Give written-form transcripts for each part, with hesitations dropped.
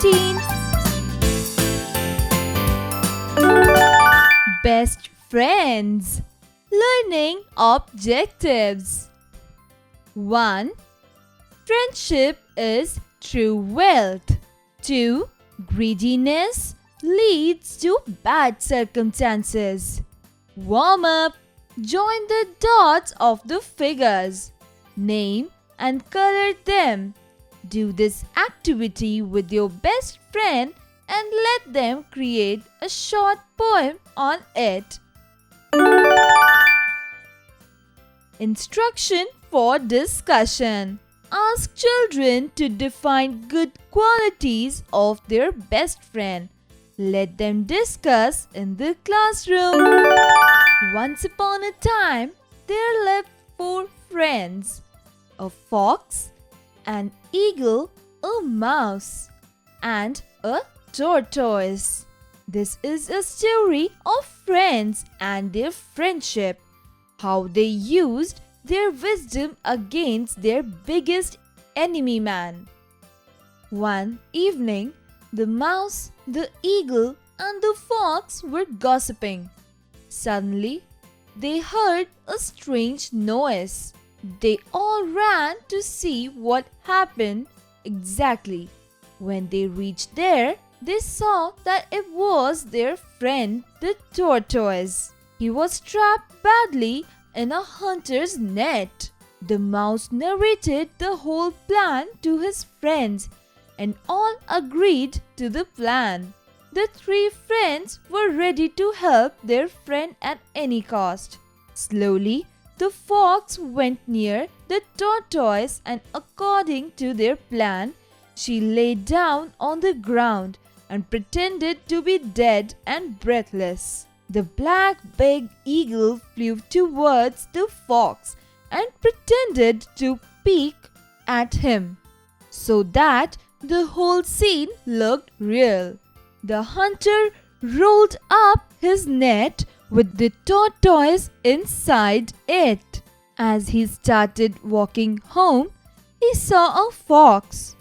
13. Best friends. Learning objectives. 1. Friendship is true wealth. 2. Greediness leads to bad circumstances. Warm up. Join the dots of the figures. Name and color them. Do this activity with your best friend and let them create a short poem on it. Instruction for discussion. Ask children to define good qualities of their best friend. Let them discuss in the classroom. Once upon a time, there lived 4 friends: a fox, an eagle, a mouse, and a tortoise. This is a story of friends and their friendship, how they used their wisdom against their biggest enemy man. One evening, the mouse, the eagle, and the fox were gossiping. Suddenly, they heard a strange noise. They all ran to see what happened exactly. When they reached there, they saw that it was their friend the tortoise. He was trapped badly in a hunter's net. The mouse narrated the whole plan to his friends, and all agreed to the plan. The 3 friends were ready to help their friend at any cost. Slowly, the fox went near the tortoise and according to their plan, she lay down on the ground and pretended to be dead and breathless. The black big eagle flew towards the fox and pretended to peek at him, so that the whole scene looked real. The hunter rolled up his net with the tortoise inside it. As he started walking home, he saw a fox.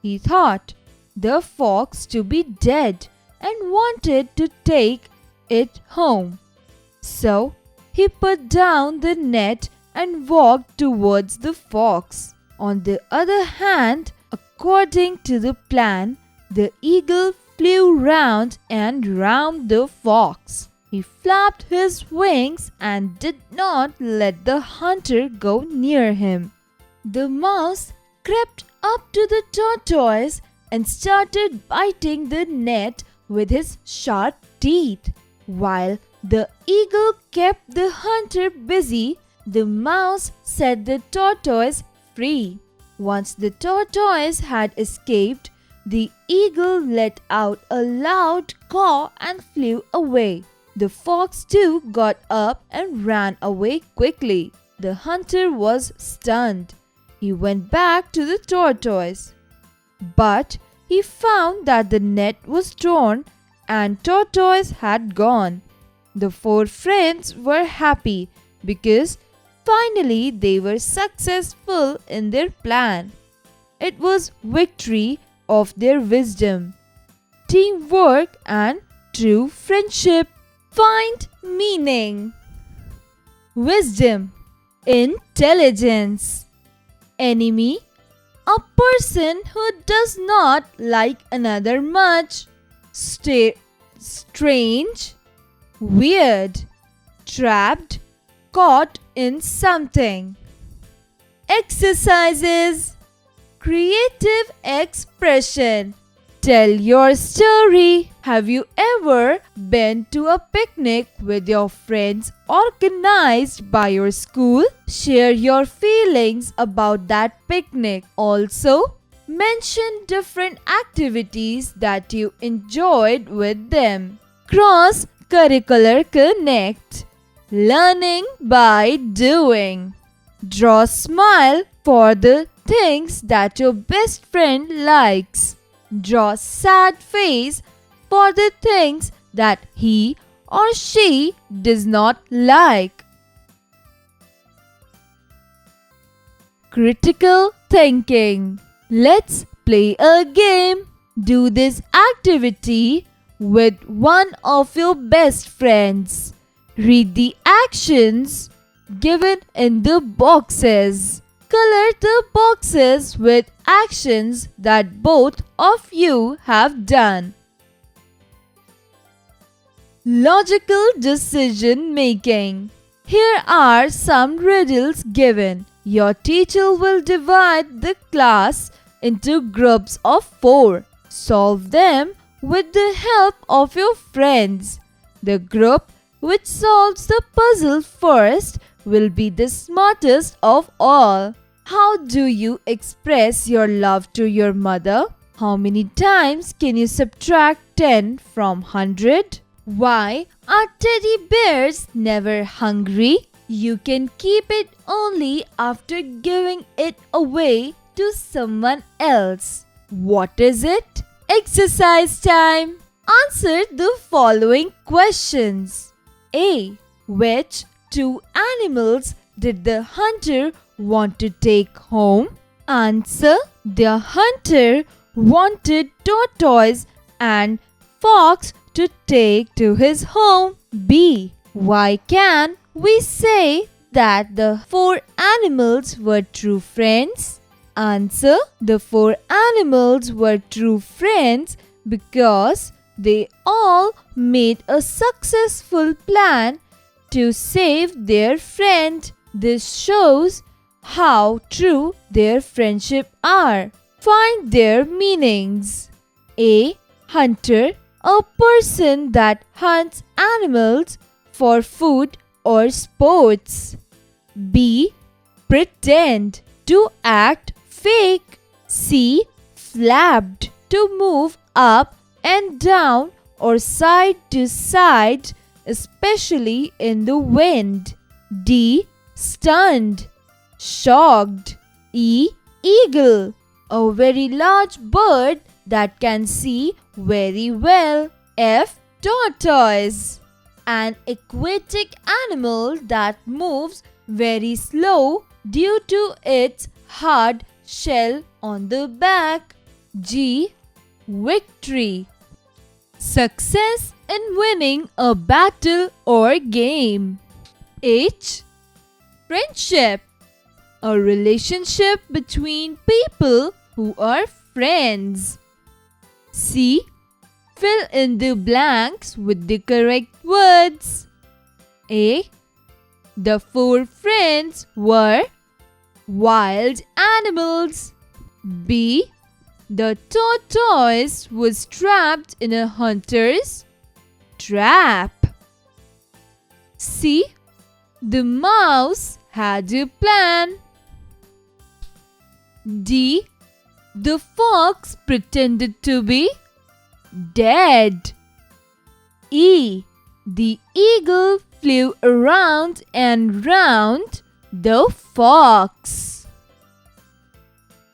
He thought the fox to be dead and wanted to take it home. So he put down the net and walked towards the fox. On the other hand, according to the plan, the eagle flew round and round the fox. He flapped his wings and did not let the hunter go near him. The mouse crept up to the tortoise and started biting the net with his sharp teeth. While the eagle kept the hunter busy, the mouse set the tortoise free. Once the tortoise had escaped, the eagle let out a loud caw and flew away. The fox too got up and ran away quickly. The hunter was stunned. He went back to the tortoise. But he found that the net was torn and tortoise had gone. The 4 friends were happy because finally they were successful in their plan. It was victory of their wisdom, teamwork, and true friendship. Find meaning. Wisdom, intelligence. Enemy, a person who does not like another much. Strange, weird, trapped, caught in something. Exercises. Creative expression. Tell your story. Have you ever been to a picnic with your friends organized by your school? Share your feelings about that picnic. Also, mention different activities that you enjoyed with them. Cross-curricular connect. Learning by doing. Draw smile for the things that your best friend likes. Draw sad face for the things that he or she does not like. Critical thinking. Let's play a game. Do this activity with one of your best friends. Read the actions given in the boxes. Color the boxes with actions that both of you have done. Logical decision making. Here are some riddles given. Your teacher will divide the class into groups of 4. Solve them with the help of your friends. The group which solves the puzzle first will be the smartest of all. How do you express your love to your mother? How many times can you subtract 10 from 100? Why are teddy bears never hungry? You can keep it only after giving it away to someone else. What is it? Exercise time. Answer the following questions. A. Which 2 animals did the hunter want to take home? Answer. The hunter wanted tortoise and fox to take to his home. B. Why can we say that the 4 animals were true friends? Answer. The 4 animals were true friends because they all made a successful plan to save their friend. This shows how true their friendship are. Find their meanings. A. Hunter, a person that hunts animals for food or sports. B. Pretend, to act fake. C. Flapped, to move up and down or side to side, especially in the wind. D. Stunned, shocked. E. Eagle, a very large bird that can see very well. F. Tortoise, an aquatic animal that moves very slow due to its hard shell on the back. G. Victory, success in winning a battle or game. H. Friendship, a relationship between people who are friends. C. Fill in the blanks with the correct words. A. The 4 friends were wild animals. B. The tortoise was trapped in a hunter's trap. C. The mouse had a plan. D. The fox pretended to be dead. E. The eagle flew around and round the fox.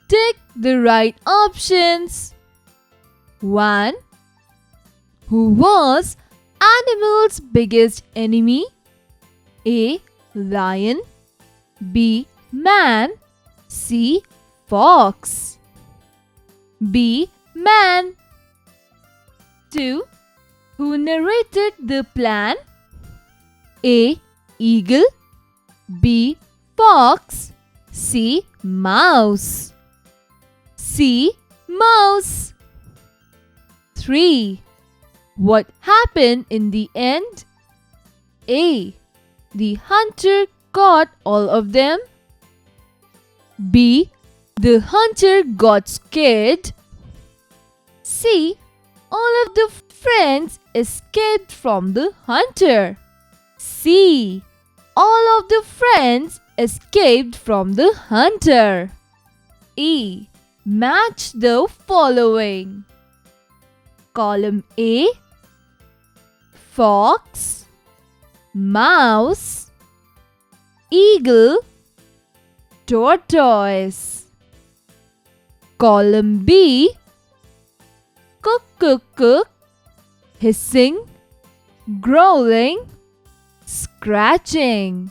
Tick the right options. 1. Who was animal's biggest enemy? A. Lion. B. Man. C. Fox. B. Man. 2. Who narrated the plan? A. Eagle. B. Fox. C. Mouse. C. Mouse. 3. What happened in the end? A. The hunter caught all of them. B. The hunter got scared. C. All of the friends escaped from the hunter. C. All of the friends escaped from the hunter. E. Match the following. Column A. Fox, mouse, eagle, tortoise. Column B. Cook, cook, cook, hissing, growling, scratching.